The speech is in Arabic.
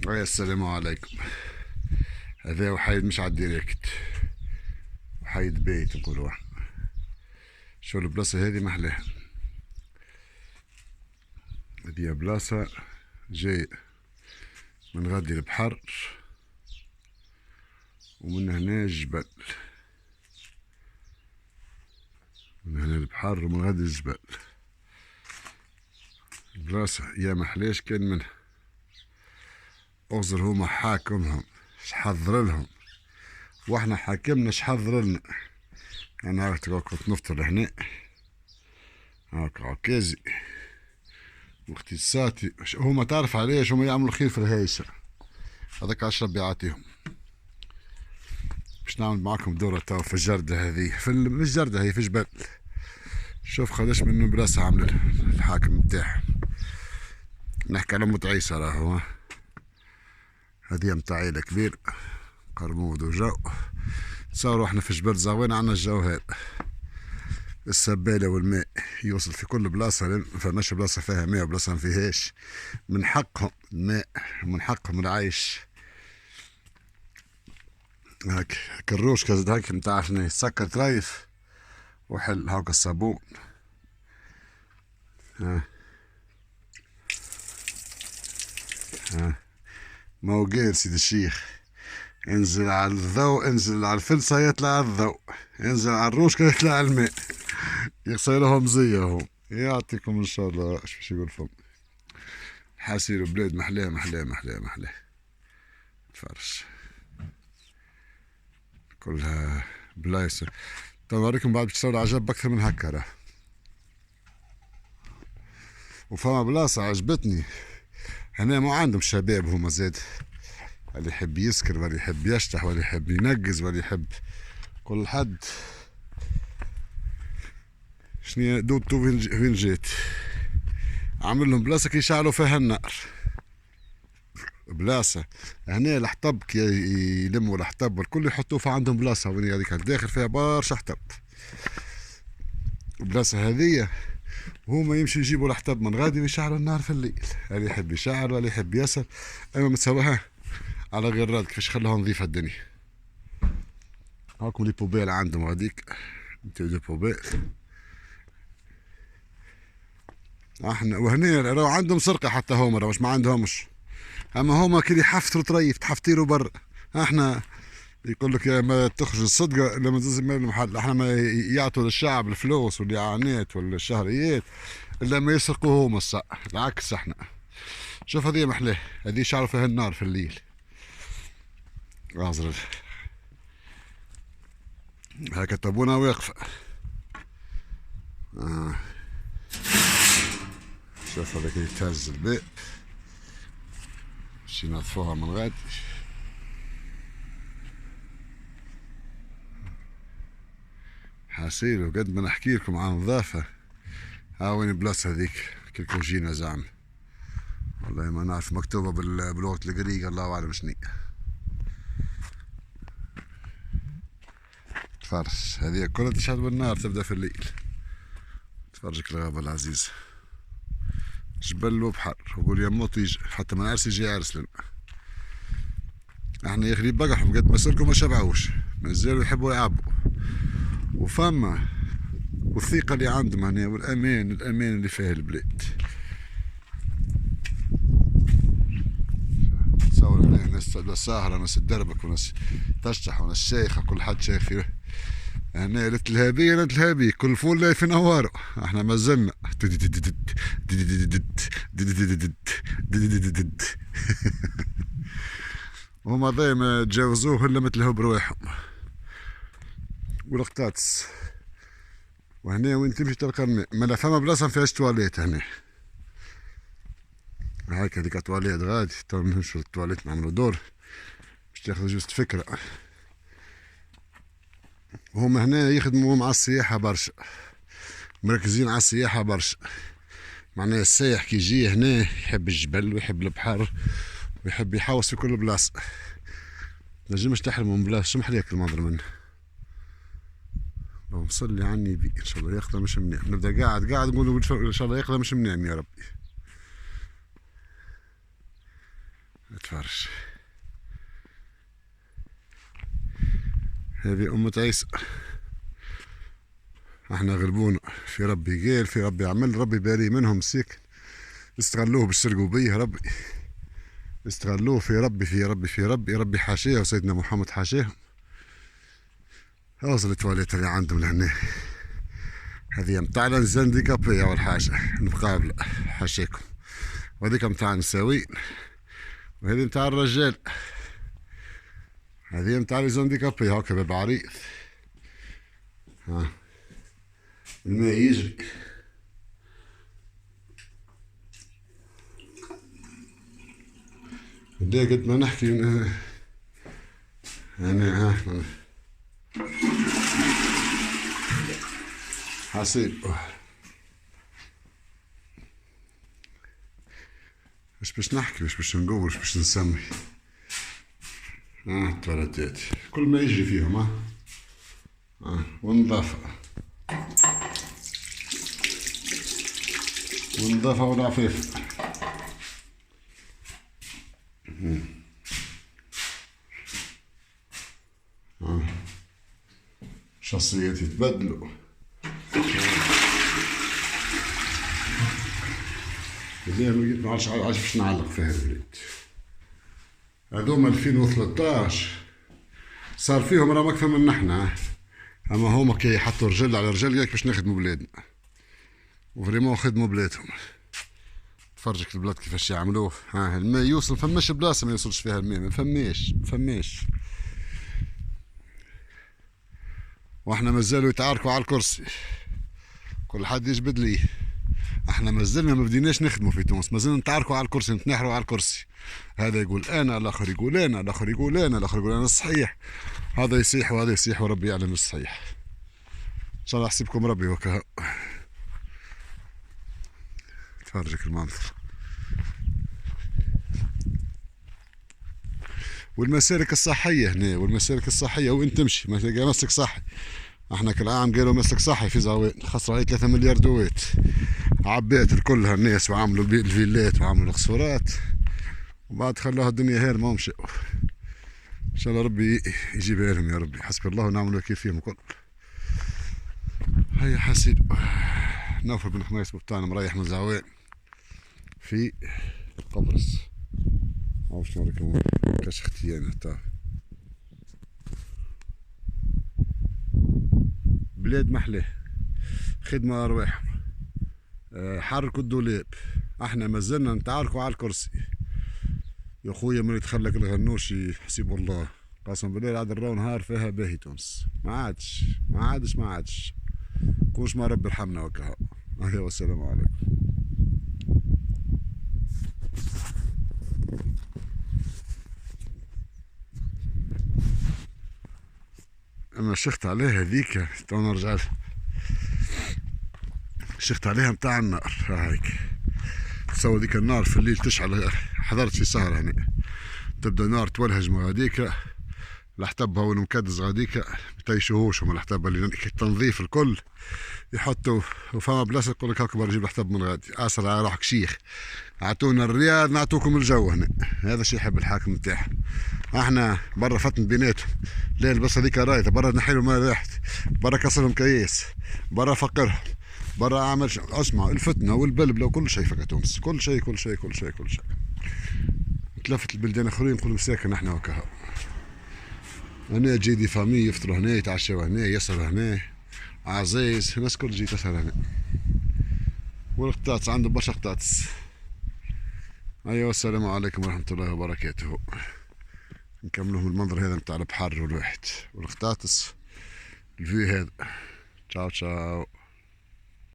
السلام عليكم. هذا وحيد مش على الديريكت، وحيد بيت نقولوا احنا. شو البلاصة هذه محلاها؟ هذه بلاصة جاي من غادي البحر، ومن هنا الجبل، من هنا البحر ومن غادي الجبل. البلاصة يا محلاش كان منها. أغزر هما حاكمهم شحضر لهم، واحنا حاكمنا شحضر لنا. انا كنت نفطر هنا هاك عكازي واختصاصاتي. هما تعرف عليش هما يعملوا خير في الهيشة، هذاك 10 بيعاتيهم. باش نعمل معاكم دورة توا في الجردة هذه، مش جردة، هي في جبل. شوف قداش من بلاصة عامل الحاكم متاعهم. نحكي على أمة عيسى راهو. هذه متاع عيلة كبير، قرمود وجو. تصوروا احنا في جبل زاوين عنا الجو هذا، السبالة والماء يوصل في كل بلاصة. ما فماش بلاصة فيها ماء وبلاصة ما فيهاش. من حقهم الماء، من حقهم العيش. هاك كروش كذا هاك متاع شنو سكر تريف وحل هاك الصابون. ها ما هو غير سيد الشيخ. انزل على الضوء، انزل على الفلسة يطلع الضوء، انزل على الروش يطلع الماء. يغسلهم زيهم. يعطيكم ان شاء الله. ايش باش يقول فم حاسير بلاد محلاه محلاه محلاه محلاه. تفرش كلها بلايص. توريكم بعد باش تصور عجب اكثر من هكا راه. وفما بلاصة عجبتني هنا، مو عندهم شباب هما زاد، اللي يحب يسكر واللي يحب يشطح واللي يحب ينقز واللي يحب كل حد شنو دوتو وين جيت. عامل لهم بلاصة كي يشعلوا فيها النار. بلاصة هنا الحطب كي يلموا الحطب والكل يحطوه في عندهم بلاصة وين هذيك الداخل فيها برشا حطب. البلاصة هذية هما يمشي يجيبوا الحطب من غادي ويشعلوا النار في الليل. اللي يحب يشعل واللي يحب يسر، اما متسواها على غير راد كيفاش خلوها نظيفة الدنيا. هاكم لي بوبيل عندهم غاديك، دو بوبيل. احنا وهنا راهو عندهم سرقة حتى هما، راهو ما عندهمش. اما هما كي يحفتروا طريف تحفتيروا برا. احنا يقول لك يا ما تخرج الصدقة لما تنزل من المحل. احنا ما يعطوا للشعب الفلوس والاعانات ولا الشهريات الا ما يسرقوا هما الصح. العكس احنا. شوف هذه محلاه، هذه شعروا فيها النار في الليل. غازر هاكا طابونة واقفة. شوف هذاك يتهز الباب باش ينظفوها من غادي. حاسيل وقد ما نحكي لكم عن نظافة. ها وين البلاصة هذيك كيكون جينا زعما. والله ما نعرف، مكتوبة باللغة الجريكة الله أعلم شني. تفرج هذه كلها تشعل بالنار تبدأ في الليل. تفرجك الغابة العزيزة، جبل وبحر وقول يموت يجي حتى ما عرس يجي عرس لنا. احنا يخلي بقحهم قد ما سلكوا ما شبعوش، مازالوا يحبوا يعبوا. وفما والثقة اللي عندهم هنا والأمان، الأمان اللي فيه البلاد. تصور هنا ناس ساهرة، ناس تدربك وناس تشطح وناس شيخة، كل حد شيخ. هنا التلهابية لا تلهابية، كل فول لا في نواره. احنا ما زلنا هما دايما تجاوزوه الا متلهوا برواحهم والقطاطس. وهنا وين تمشي تلقى الماء. ما لا فما بلاصة ما فيهاش تواليت هنا. هاك هذيك تواليت غادي تو نمشيو للتواليت نعملو دور باش تاخذ جوست فكرة. وهما هنا يخدموا مع السياحة برشا، مركزين على السياحة برشا. معناها السايح كي يجي هنا يحب الجبل ويحب البحر ويحب يحوس في كل بلاصة. نجمش تحلموا من بلاصة. شو محليك المنظر منه. لو مصلي عني بي ان شاء الله يقضى مش منيع. نبدا قاعد نقول ان شاء الله يقضى مش منيع يا ربي. تفرج. هذه أمة عيسى. احنا غلبونا، في ربي قال، في ربي عمل، ربي باري منهم سيك استغلوه بالسرقوا بيه ربي، استغلوه في ربي في ربي في ربي، ربي حاشيه وسيدنا محمد حاشيهم. اوصل التواليت اللي عندهم لهنا، هذه متاعنا الزندقة أول حاجة المقابلة حاشيكم، وهذيك متاع النساوين، وهذه متاع الرجال، هذه متاع الزندقة هاكا باب عريض. ها الماء يجري. بدي قد ما نحكي أنا حسيب مش باش نحكي، مش باش نقول، مش باش نسمي. التواليتات كل ما يجري فيهم ونظافة ونظافة والعفاف. شخصيات يتبدلوا. زي ما قلت ما عادش باش نعلق فيها البلاد. هذوما 2013 صار فيهم راهم أكثر من نحنا، أما هما كي يحطوا رجال على رجال ياك باش نخدموا بلادنا، وفريمون خدموا بلادهم. تفرجك البلاد كيفاش يعملوه. الماء يوصل، فماش بلاصة ما يوصلش فيها الماء، ما فماش. واحنا مازالوا يتعاركوا على الكرسي، كل حد يجبد ليه. احنا مازلنا ما بديناش نخدموا في تونس، مازلنا نتعاركوا على الكرسي، نتنحروا على الكرسي. هذا يقول انا، الاخر يقول انا، الاخر يقول انا، الاخر يقول انا الصحيح، هذا يصيح وهذا يصيح، وربي يعلم الصحيح. ان شاء الله يحسبكم ربي وكها. تفرجك المنظر. والمسالك الصحية هنا، والمسالك الصحية وين تمشي ما تلقى مسلك صحي. احنا كل عام قالوا مسلك صحي في زعوان، خسروا عليه 3 مليار دوات، عبيت الكلها الناس وعملوا الفيلات وعملوا القصورات، وبعد خلوها الدنيا هير ما مشاو. ان شاء الله ربي يجيبها لهم يا ربي، حسبي الله ونعم الوكيل فيهم الكل. هيا حسيب نوفل بن حميس بتاعنا مريح من زعوان في قبرص. عرفت نوريكم كاش اختيان تاع بلاد محلاه، خدمة أرواحهم، حركوا الدولاب. احنا مازلنا نتعاركوا على الكرسي. يا خويا من يتخلق الغنوشي حسيب الله، قسم بالله عاد نراو نهار فيها باهي تونس، ما عادش كونش ما ربي يرحمنا وكها. هذا والسلام عليكم. اما شخت عليها هذيك تو نرجع لها، شخت عليها متاع النار هايك. تصور ديك النار في الليل تشعل، حضرت في سهرة هنا، تبدا نار تولهج غاديكا، الحطب هو المكدس غاديكا متيشوهوشهم، الحطب اللي التنظيف الكل يحطوا، وفما بلاصه يقول لك هاكبر جيب الحطب من غادي، اسر على روحك شيخ، اعطونا الرياض نعطوكم الجو هنا. هذا الشيء يحب الحاكم نتاعهم. احنا برا فتن بيناتهم، لا البصه هذيك رايته برا نحيلهم ما ريحت، برا كسرهم كياس، برا فقرهم، برا عمل اسمع الفتنه والبلبله وكل شيء فك تونس، كل شيء. تلفت البلدان اخرين نقولوا مساكن احنا وكها. هنا تجي دي فامي يفطروا هنا، يتعشوا هنا، يسهروا هنا، عزيز الناس كل تجي تسهر هنا. والقطاطس عندهم برشا قطاطس. ايوا السلام عليكم ورحمة الله وبركاته. نكملهم المنظر هذا متاع البحر والواحد والقطاطس الفي هذا. تشاو